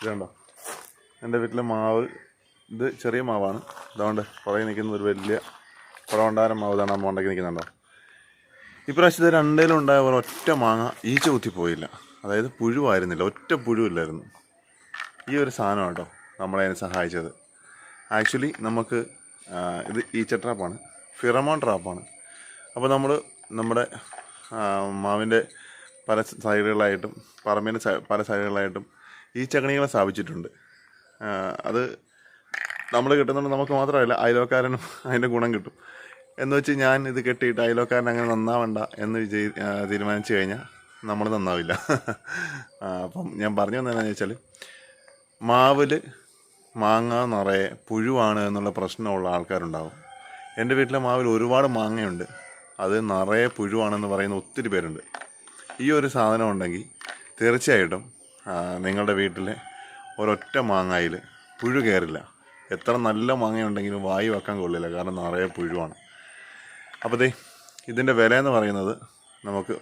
ഇതുണ്ടോ, എൻ്റെ വീട്ടിലെ മാവ്. ഇത് ചെറിയ മാവാണ്. അതുകൊണ്ട് പുറകെ നിൽക്കുന്ന ഒരു വലിയ കുളവണ്ടാരം മാവ്. ഇതാണ് അമ്മ ഉണ്ടാക്കി നിൽക്കുന്നുണ്ടോ. ഇപ്രാവശ്യത്തെ രണ്ടേലും ഉണ്ടായ പോലെ ഒറ്റ മാങ്ങ ഈച്ച കുത്തിപ്പോയില്ല. അതായത് പുഴുവായിരുന്നില്ല, ഒറ്റ പുഴുവില്ലായിരുന്നു. ഈ ഒരു സാധനം കേട്ടോ നമ്മളെ അതിനെ സഹായിച്ചത്. ആക്ച്വലി നമുക്ക് ഇത് ഈച്ച ട്രാപ്പാണ്, ഫിറമോൺ ട്രാപ്പാണ്. അപ്പോൾ നമ്മൾ നമ്മുടെ മാവിൻ്റെ പല സൈഡുകളായിട്ടും പറമ്പിൻ്റെ പല സൈഡുകളായിട്ടും ഈച്ചക്കണികളെ സ്ഥാപിച്ചിട്ടുണ്ട്. അത് നമ്മൾ കിട്ടുന്നുണ്ട്, നമുക്ക് മാത്രമല്ല അയൽവക്കാരനും അതിൻ്റെ ഗുണം കിട്ടും. എന്ന് വെച്ച് ഞാൻ ഇത് കെട്ടിയിട്ട് അയൽവക്കാരൻ അങ്ങനെ നന്നാവണ്ട എന്ന് തീരുമാനിച്ചു കഴിഞ്ഞാൽ നമ്മൾ നന്നാവില്ല. അപ്പം ഞാൻ പറഞ്ഞു വന്നതെന്നു വെച്ചാൽ, മാവിൽ മാങ്ങ നിറയെ പുഴുവാണ് എന്നുള്ള പ്രശ്നമുള്ള ആൾക്കാരുണ്ടാകും. എൻ്റെ വീട്ടിലെ മാവിൽ ഒരുപാട് മാങ്ങയുണ്ട്, അത് നിറയെ പുഴുവാണെന്ന് പറയുന്ന ഒത്തിരി പേരുണ്ട്. ഈ ഒരു സാധനം ഉണ്ടെങ്കിൽ തീർച്ചയായിട്ടും നിങ്ങളുടെ വീട്ടിലെ ഒരൊറ്റ മാങ്ങയിൽ പുഴു കയറില്ല. എത്ര നല്ല മാങ്ങയുണ്ടെങ്കിലും വായി വെക്കാൻ കൊള്ളില്ല, കാരണം നിറയെ പുഴുവാണ്. അപ്പോൾ ഇതിൻ്റെ വില എന്ന് പറയുന്നത് നമുക്ക്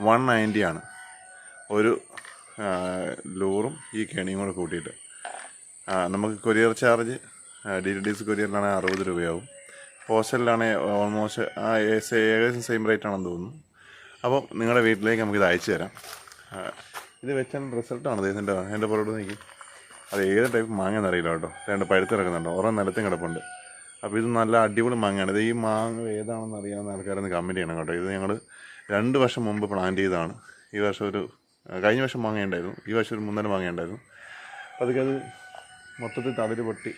190 ആണ്. ഒരു ലൂറും ഈ കെണിയും കൂടെ കൂട്ടിയിട്ട്. നമുക്ക് കൊറിയർ ചാർജ് DTDC കൊറിയറിലാണെങ്കിൽ 60 രൂപയാവും. പോസ്റ്റലിലാണെങ്കിൽ ഓൾമോസ്റ്റ് ഏകദേശം സെയിം റേറ്റ് ആണെന്ന് തോന്നുന്നു. അപ്പോൾ നിങ്ങളുടെ വീട്ടിലേക്ക് നമുക്കിത് അയച്ചു തരാം. ഇത് വെച്ചാൽ റിസൾട്ടാണ് എൻ്റെ പുറത്ത് നോക്കി. അത് ഏത് ടൈപ്പ് മാങ്ങയെന്ന് അറിയില്ല കേട്ടോ. രണ്ട് പഴുത്തിറക്കുന്നുണ്ടോ, ഓരോ നിലത്തും കിടപ്പുണ്ട്. അപ്പോൾ ഇത് നല്ല അടിപൊളി മാങ്ങയാണ്. ഇത് ഈ മാങ്ങ ഏതാണെന്ന് അറിയാവുന്ന ആൾക്കാരൊന്ന് കമൻറ്റ് ചെയ്യണം കേട്ടോ. ഇത് ഞങ്ങൾ 2 വർഷം മുമ്പ് പ്ലാന്റ് ചെയ്തതാണ്. ഈ വർഷം കഴിഞ്ഞ വർഷം മാങ്ങ ഉണ്ടായിരുന്നു, ഈ വർഷം ഒരു 3 മാങ്ങ ഉണ്ടായിരുന്നു. അപ്പോൾ അത് മൊത്തത്തിൽ തളിര് പൊട്ടി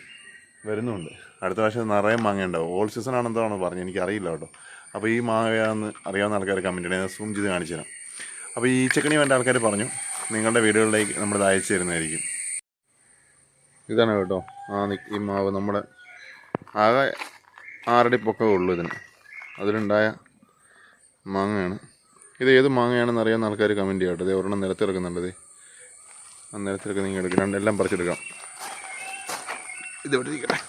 വരുന്നുണ്ട്. അടുത്ത വർഷം നിറയെ മാങ്ങ ഉണ്ടാവും. ഓൾ സീസൺ ആണെന്താണോ പറഞ്ഞത്, എനിക്കറിയില്ല കേട്ടോ. അപ്പോൾ ഈ മാങ്ങയാണെന്ന് അറിയാവുന്ന ആൾക്കാർ കമൻറ്റ് ചെയ്യണം, സൂം ചെയ്ത് കാണിച്ചു തരാം. അപ്പോൾ ഈ ചക്കണി വേണ്ട ആൾക്കാർ പറഞ്ഞു നിങ്ങളുടെ വീടുകളിലേക്ക് നമ്മളിത് അയച്ചു തരുന്നതായിരിക്കും. ഇതാണ് കേട്ടോ ഈ മാവ്. നമ്മുടെ ആകെ 6 അടി പൊക്കമേ ഉള്ളൂ ഇതിന്. അതിലുണ്ടായ മാങ്ങയാണ്. ഇത് ഏത് മാങ്ങയാണെന്ന് അറിയാവുന്ന ആൾക്കാർ കമൻറ്റ് ചെയ്യാം കേട്ടോ. ഇത് ഒരെണ്ണം നിലത്തിറക്കുന്നുണ്ട്. ആ നിലത്തിറക്ക് നിങ്ങൾ എടുക്കുക, രണ്ടെല്ലാം പറിച്ചെടുക്കാം. ഇതെവിടെ ഇരിക്കട്ടെ.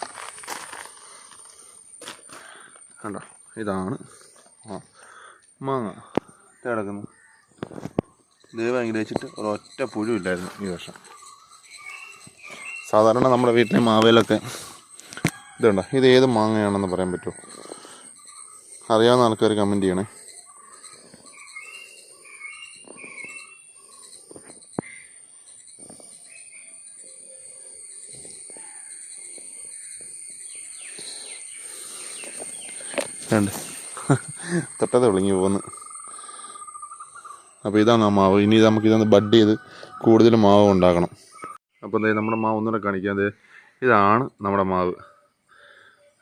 കണ്ടോ, ഇതാണ് മാങ്ങ കിടക്കുന്നു. ദൈവം അനുഗ്രഹിച്ചിട്ട് ഒരൊറ്റ പുഴുവില്ലായിരുന്നു ഈ വർഷം. സാധാരണ നമ്മുടെ വീട്ടിലെ മാവേലൊക്കെ ഇതുണ്ടോ, ഇത് ഏത് മാങ്ങയാണെന്ന് പറയാൻ പറ്റുമോ? അറിയാവുന്ന ആൾക്കാർ കമൻറ്റ് ചെയ്യണേ. രണ്ട് തൊട്ടത് വിളങ്ങി പോകുന്നു. അപ്പോൾ ഇതാണ് ആ മാവ്. ഇനി നമുക്കിതൊന്ന് ബഡ് ചെയ്ത് കൂടുതൽ മാവ് ഉണ്ടാക്കണം. അപ്പോൾ നമ്മുടെ മാവ് ഒന്നുകൂടെ കാണിക്കാം. ഇതാണ് നമ്മുടെ മാവ്.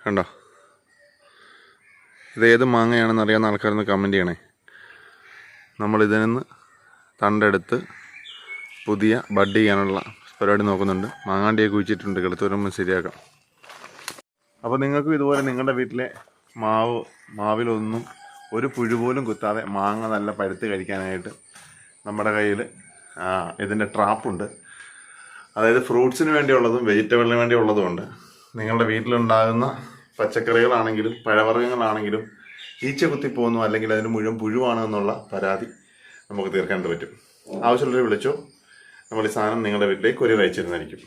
കണ്ടോ, ഇതേത് മാങ്ങയാണെന്ന് അറിയാവുന്ന ആൾക്കാരൊന്ന് കമൻറ്റ് ചെയ്യണേ. നമ്മളിതിൽ നിന്ന് തണ്ടെടുത്ത് പുതിയ ബഡ് ചെയ്യാനുള്ള പരിപാടി നോക്കുന്നുണ്ട്. മാങ്ങാണ്ടിയൊക്കെ കുഴിച്ചിട്ടുണ്ട്, കിളത്ത് വരുമ്പോൾ ശരിയാക്കാം. അപ്പോൾ നിങ്ങൾക്കും ഇതുപോലെ നിങ്ങളുടെ വീട്ടിലെ മാവിലൊന്നും ഒരു പുഴു പോലും കുത്താതെ മാങ്ങ നല്ല പഴുത്ത് കഴിക്കാനായിട്ട് നമ്മുടെ കയ്യിൽ ഇതിൻ്റെ ട്രാപ്പുണ്ട്. അതായത് ഫ്രൂട്ട്സിന് വേണ്ടിയുള്ളതും വെജിറ്റബിളിന് വേണ്ടിയുള്ളതുമുണ്ട്. നിങ്ങളുടെ വീട്ടിലുണ്ടാകുന്ന പച്ചക്കറികളാണെങ്കിലും പഴവർഗ്ഗങ്ങളാണെങ്കിലും ഈച്ച കുത്തിപ്പോകുന്നു, അല്ലെങ്കിൽ അതിന് മുഴുവൻ പുഴുവാണ് എന്നുള്ള പരാതി നമുക്ക് തീർക്കാൻ പറ്റും. ആവശ്യമുള്ളവർ വിളിച്ചോ, നമ്മൾ ഈ സാധനം നിങ്ങളുടെ വീട്ടിലേക്ക് കൊറിയർ അയച്ചിരുന്നതായിരിക്കും.